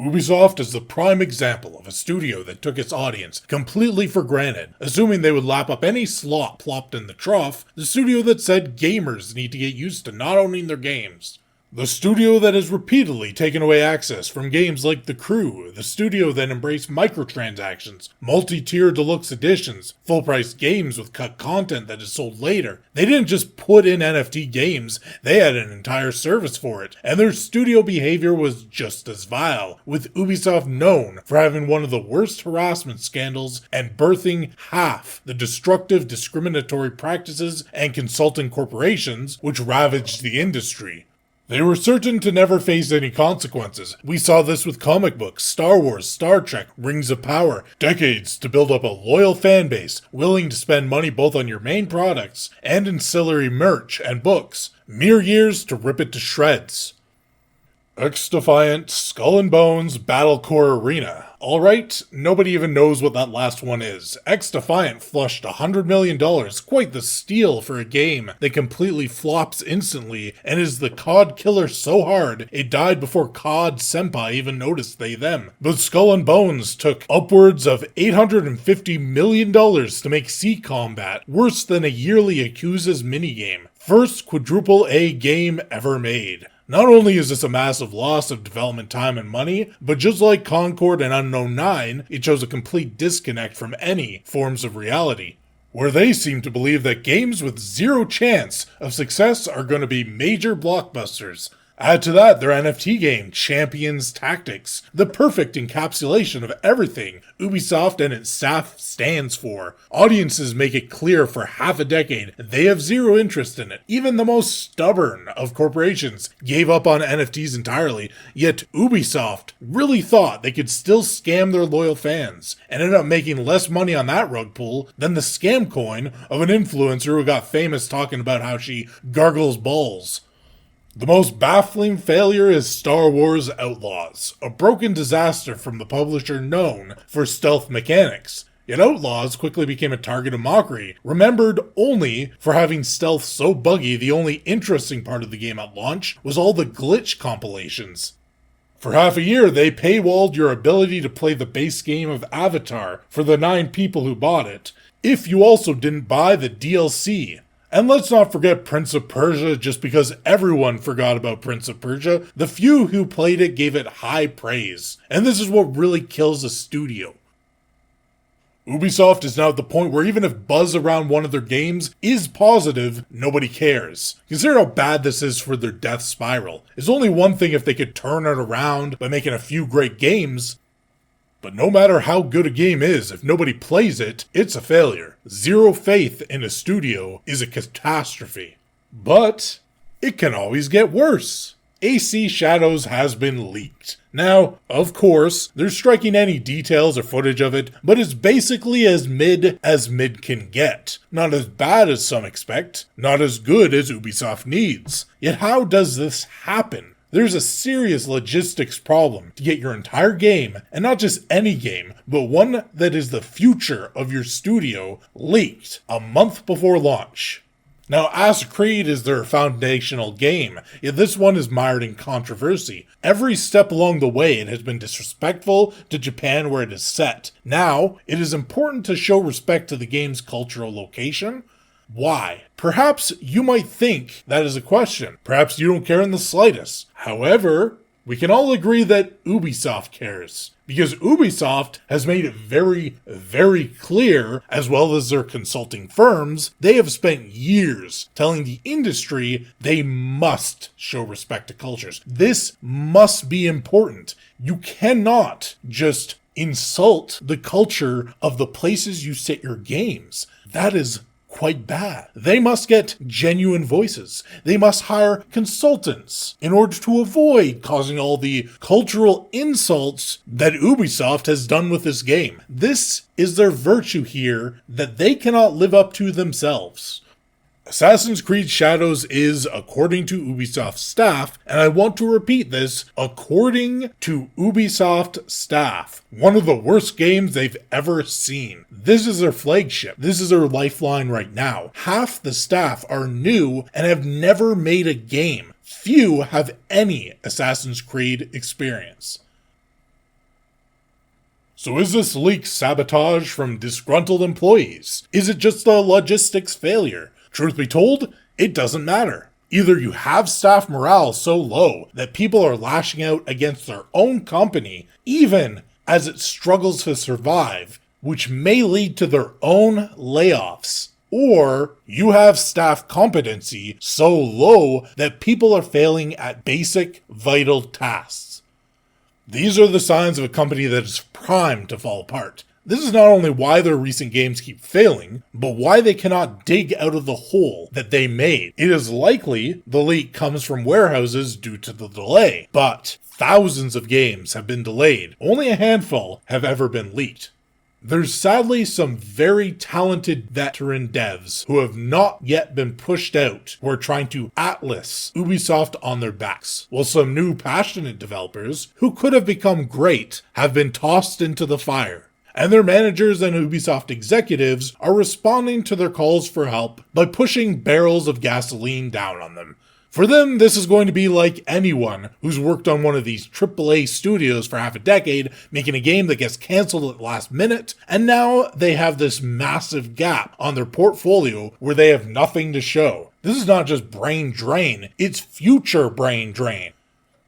Ubisoft is the prime example of a studio that took its audience completely for granted, assuming they would lap up any slop plopped in the trough, the studio that said gamers need to get used to not owning their games. The studio that has repeatedly taken away access from games like The Crew, the studio that embraced microtransactions, multi-tier deluxe editions, full-price games with cut content that is sold later. They didn't just put in NFT games, they had an entire service for it, and their studio behavior was just as vile, with Ubisoft known for having one of the worst harassment scandals and birthing half the destructive discriminatory practices and consulting corporations which ravaged the industry. They were certain to never face any consequences. We saw this with comic books, Star Wars, Star Trek, Rings of Power, decades to build up a loyal fanbase, willing to spend money both on your main products and ancillary merch and books, mere years to rip it to shreds. X-Defiant, Skull and Bones, Battlecore Arena. Alright, nobody even knows what that last one is. X-Defiant flushed $100 million, quite the steal for a game that completely flops instantly and is the COD killer so hard it died before COD Senpai even noticed them. But Skull and Bones took upwards of $850 million to make Sea Combat, worse than a yearly Yakuza's minigame. First quadruple A game ever made. Not only is this a massive loss of development time and money, but just like Concord and Unknown 9, it shows a complete disconnect from any forms of reality, where they seem to believe that games with zero chance of success are going to be major blockbusters. Add to that their NFT game, Champions Tactics, the perfect encapsulation of everything Ubisoft and its staff stands for. Audiences make it clear for half a decade they have zero interest in it. Even the most stubborn of corporations gave up on NFTs entirely, yet Ubisoft really thought they could still scam their loyal fans, and ended up making less money on that rug pull than the scam coin of an influencer who got famous talking about how she gargles balls. The most baffling failure is Star Wars Outlaws, a broken disaster from the publisher known for stealth mechanics. Yet Outlaws quickly became a target of mockery, remembered only for having stealth so buggy the only interesting part of the game at launch was all the glitch compilations. For half a year, they paywalled your ability to play the base game of Avatar for the 9 people who bought it, if you also didn't buy the DLC. And let's not forget Prince of Persia just because everyone forgot about Prince of Persia. The few who played it gave it high praise. And this is what really kills a studio. Ubisoft is now at the point where even if buzz around one of their games is positive, nobody cares. Consider how bad this is for their death spiral. It's only one thing if they could turn it around by making a few great games. But no matter how good a game is, if nobody plays it, it's a failure. Zero faith in a studio is a catastrophe. But it can always get worse. AC Shadows has been leaked. Now, of course, they're striking any details or footage of it, but it's basically as mid can get. Not as bad as some expect, not as good as Ubisoft needs. Yet how does this happen? There's a serious logistics problem to get your entire game, and not just any game, but one that is the future of your studio, leaked a month before launch. Now, Assassin's Creed is their foundational game, yet this one is mired in controversy. Every step along the way it has been disrespectful to Japan where it is set. Now, it is important to show respect to the game's cultural location. Why? Perhaps you might think that is a question. Perhaps you don't care in the slightest. However, we can all agree that Ubisoft cares. Because Ubisoft has made it very, very clear, as well as their consulting firms, they have spent years telling the industry they must show respect to cultures. This must be important. You cannot just insult the culture of the places you set your games. That is quite bad. They must get genuine voices. They must hire consultants in order to avoid causing all the cultural insults that Ubisoft has done with this game. This is their virtue here that they cannot live up to themselves. Assassin's Creed Shadows is, according to Ubisoft staff, and I want to repeat this, according to Ubisoft staff, one of the worst games they've ever seen. This is their flagship. This is their lifeline right now. Half the staff are new and have never made a game. Few have any Assassin's Creed experience. So is this leak sabotage from disgruntled employees? Is it just a logistics failure? Truth be told, it doesn't matter. Either you have staff morale so low that people are lashing out against their own company, even as it struggles to survive, which may lead to their own layoffs. Or you have staff competency so low that people are failing at basic, vital tasks. These are the signs of a company that is primed to fall apart. This is not only why their recent games keep failing, but why they cannot dig out of the hole that they made. It is likely the leak comes from warehouses due to the delay, but thousands of games have been delayed. Only a handful have ever been leaked. There's sadly some very talented veteran devs who have not yet been pushed out who are trying to Atlas Ubisoft on their backs, while some new passionate developers who could have become great have been tossed into the fire. And their managers and Ubisoft executives are responding to their calls for help by pushing barrels of gasoline down on them. For them, this is going to be like anyone who's worked on one of these AAA studios for half a decade, making a game that gets cancelled at the last minute, and now they have this massive gap on their portfolio where they have nothing to show. This is not just brain drain, it's future brain drain.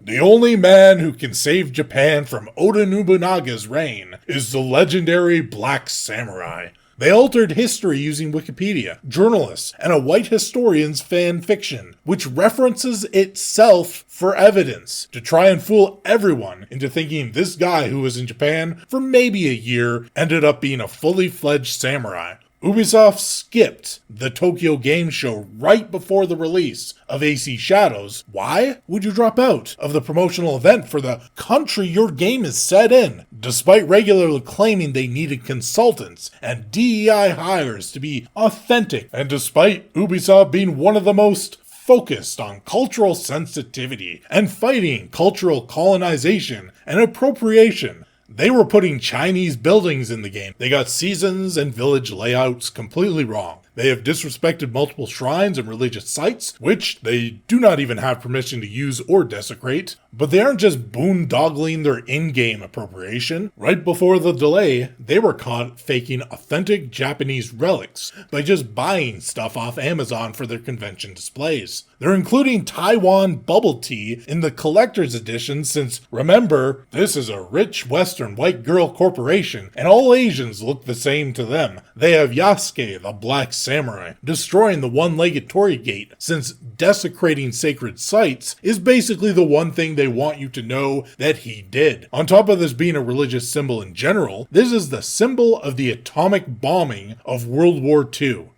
The only man who can save Japan from Oda Nobunaga's reign is the legendary Black Samurai. They altered history using Wikipedia, journalists, and a white historian's fan fiction, which references itself for evidence to try and fool everyone into thinking this guy who was in Japan for maybe a year ended up being a fully fledged samurai. Ubisoft skipped the Tokyo Game Show right before the release of AC Shadows. Why would you drop out of the promotional event for the country your game is set in, despite regularly claiming they needed consultants and DEI hires to be authentic, and despite Ubisoft being one of the most focused on cultural sensitivity and fighting cultural colonization and appropriation? They were putting Chinese buildings in the game. They got seasons and village layouts completely wrong. They have disrespected multiple shrines and religious sites, which they do not even have permission to use or desecrate. But they aren't just boondoggling their in-game appropriation. Right before the delay, they were caught faking authentic Japanese relics by just buying stuff off Amazon for their convention displays. They're including Taiwan bubble tea in the collector's edition since, remember, this is a rich Western white girl corporation and all Asians look the same to them. They have Yasuke, the Black Samurai, destroying the one-legged Torii Gate since desecrating sacred sites is basically the one thing they want you to know that he did. On top of this being a religious symbol in general, this is the symbol of the atomic bombing of World War II.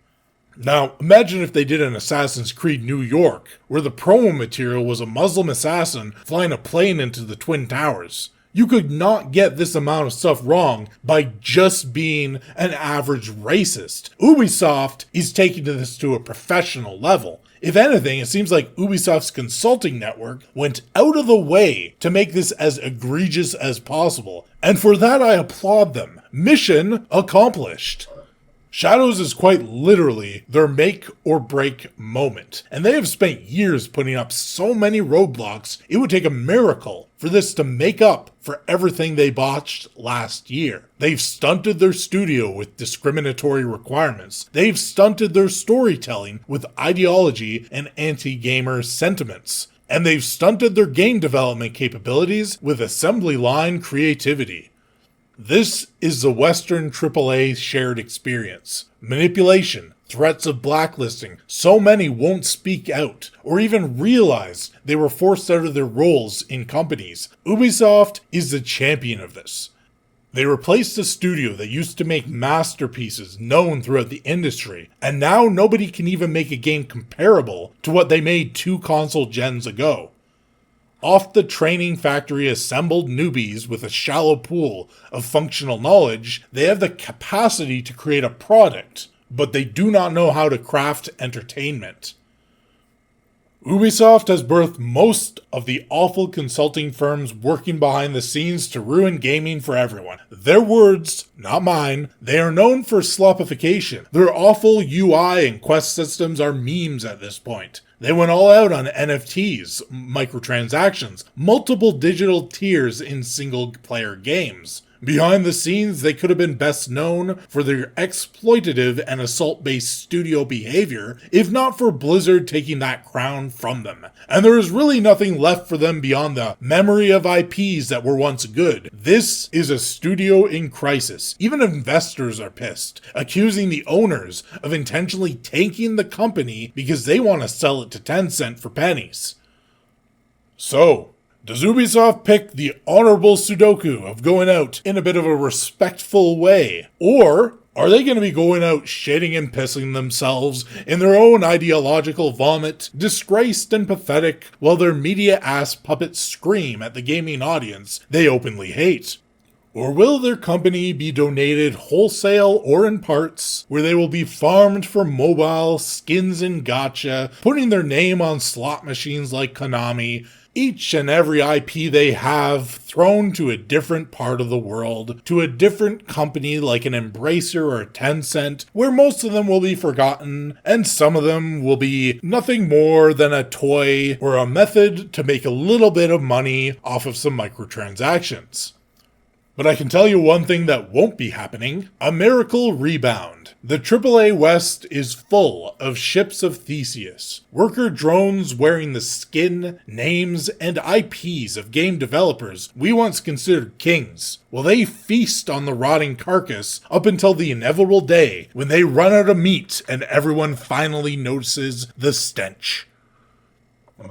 Now, imagine if they did an Assassin's Creed New York, where the promo material was a Muslim assassin flying a plane into the Twin Towers. You could not get this amount of stuff wrong by just being an average racist. Ubisoft is taking this to a professional level. If anything, it seems like Ubisoft's consulting network went out of the way to make this as egregious as possible. And for that, I applaud them. Mission accomplished. Shadows is quite literally their make or break moment, and they have spent years putting up so many roadblocks, it would take a miracle for this to make up for everything they botched last year. They've stunted their studio with discriminatory requirements. They've stunted their storytelling with ideology and anti-gamer sentiments. And they've stunted their game development capabilities with assembly line creativity. This is the Western AAA shared experience. Manipulation, threats of blacklisting, so many won't speak out or even realize they were forced out of their roles in companies. Ubisoft is the champion of this. They replaced a studio that used to make masterpieces known throughout the industry, and now nobody can even make a game comparable to what they made 2 console gens ago. Off the training factory assembled newbies with a shallow pool of functional knowledge, they have the capacity to create a product, but they do not know how to craft entertainment. Ubisoft has birthed most of the awful consulting firms working behind the scenes to ruin gaming for everyone. Their words, not mine. They are known for slopification. Their awful UI and quest systems are memes at this point. They went all out on NFTs, microtransactions, multiple digital tiers in single-player games. Behind the scenes, they could have been best known for their exploitative and assault-based studio behavior, if not for Blizzard taking that crown from them. And there is really nothing left for them beyond the memory of IPs that were once good. This is a studio in crisis. Even investors are pissed, accusing the owners of intentionally tanking the company because they want to sell it to Tencent for pennies. So, does Ubisoft pick the honorable Sudoku of going out in a bit of a respectful way? Or are they going to be going out shitting and pissing themselves in their own ideological vomit, disgraced and pathetic, while their media-ass puppets scream at the gaming audience they openly hate? Or will their company be donated wholesale or in parts, where they will be farmed for mobile, skins and gacha, putting their name on slot machines like Konami, each and every IP they have thrown to a different part of the world, to a different company like an Embracer or a Tencent, where most of them will be forgotten, and some of them will be nothing more than a toy or a method to make a little bit of money off of some microtransactions. But I can tell you one thing that won't be happening: a miracle rebound. The AAA West is full of ships of Theseus, worker drones wearing the skin, names, and IPs of game developers we once considered kings. Well, they feast on the rotting carcass up until the inevitable day when they run out of meat and everyone finally notices the stench.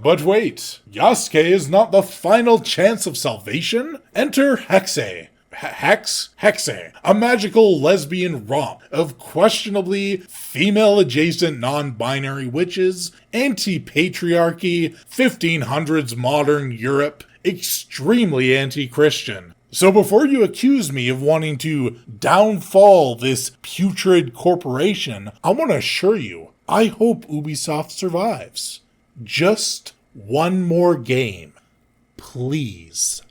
But wait, Yasuke is not the final chance of salvation? Enter Hexe. Hexe, a magical lesbian romp of questionably female-adjacent non-binary witches, anti-patriarchy, 1500s modern Europe, extremely anti-Christian. So before you accuse me of wanting to downfall this putrid corporation, I want to assure you, I hope Ubisoft survives. Just one more game, please.